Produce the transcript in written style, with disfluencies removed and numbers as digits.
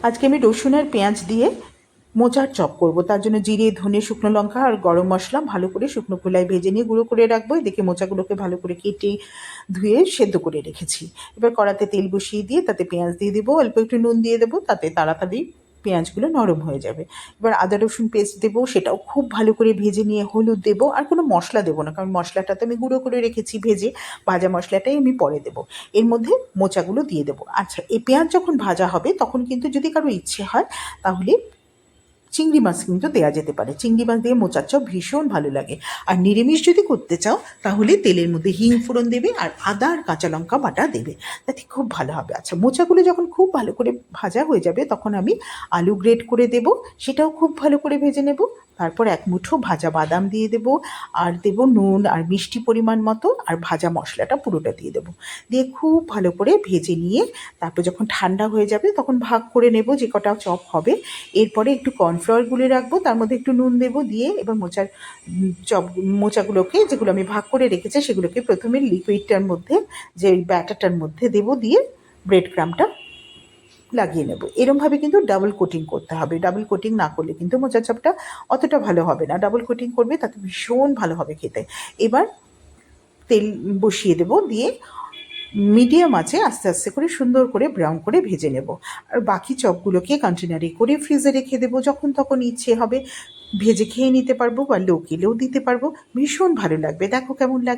আজকে আমি রসুন আর পেঁয়াজ দিয়ে মোচার চপ করব। তার জন্য জিরে, ধনে, শুকনো লঙ্কা আর গরম মশলা ভালো করে শুকনো খোলায় ভেজে নিয়ে গুঁড়ো করে রাখবো। এদিকে মোচাগুলোকে ভালো করে কেটে ধুয়ে সেদ্ধ করে রেখেছি। এবার কড়াতে তেল বসিয়ে দিয়ে তাতে পেঁয়াজ দিয়ে দেবো, অল্প একটু নুন দিয়ে দেবো, তাতে তাড়াতাড়ি পেঁয়াজগুলো নরম হয়ে যাবে। এবার আদা রসুন পেস্ট দেবো, সেটাও খুব ভালো করে ভেজে নিয়ে হলুদ দেবো। আর কোনো মশলা দেবো না, কারণ মশলাটা তো আমি গুঁড়ো করে রেখেছি ভেজে, ভাজা মশলাটাই আমি পরে দেবো। এর মধ্যে মোচাগুলো দিয়ে দেবো। আচ্ছা, এই পেঁয়াজ যখন ভাজা হবে তখন কিন্তু যদি কারো ইচ্ছে হয় তাহলে চিংড়ি মাছ কিন্তু দেওয়া যেতে পারে। চিংড়ি মাছ দিয়ে মোচার চপ ভীষণ ভালো লাগে। আর নিরামিষ যদি করতে চাও তাহলে তেলের মধ্যে হিং ফোড়ন দেবে আর আদা আর কাঁচা লঙ্কা বাটা দেবে, তাতে খুব ভালো হবে। আচ্ছা, মোচাগুলো যখন খুব ভালো করে ভাজা হয়ে যাবে তখন আমি আলু গ্রেট করে দেব, সেটাও খুব ভালো করে ভেজে নেব। তারপর এক মুঠো ভাজা বাদাম দিয়ে দেবো, আর দেবো নুন আর মিষ্টি পরিমাণ মতো, আর ভাজা মশলাটা পুরোটা দিয়ে দেবো। দিয়ে খুব ভালো করে ভেজে নিয়ে তারপর যখন ঠান্ডা হয়ে যাবে তখন ভাগ করে নেব যে কটা চপ হবে। এরপরে একটু কর্নফ্লাওয়ার গুলে রাখবো, তার মধ্যে একটু নুন দেবো, দিয়ে এবার মোচাগুলোকে যেগুলো আমি ভাগ করে রেখেছি সেগুলোকে প্রথমে লিকুইডটার মধ্যে, যে ব্যাটারটার মধ্যে দেবো, দিয়ে ব্রেড ক্রাম্বটা লাগিয়ে নেব। এরমভাবে কিন্তু ডাবল কোটিং করতে হবে। ডাবল কোটিং না করলে কিন্তু মোচার চপটা অতটা ভালো হবে না। ডাবল কোটিং করবে, তাতে ভীষণ ভালো হবে খেতে। এবার তেল বসিয়ে দেবো, দিয়ে মিডিয়াম আঁচে আস্তে আস্তে করে সুন্দর করে ব্রাউন করে ভেজে নেব। আর বাকি চপগুলোকে কন্টেনারে করে ফ্রিজে রেখে দেবো, যখন তখন ইচ্ছে হবে ভেজে খেয়ে নিতে পারবো বা লোকেলেও দিতে পারবো। ভীষণ ভালো লাগবে, দেখো কেমন লাগে।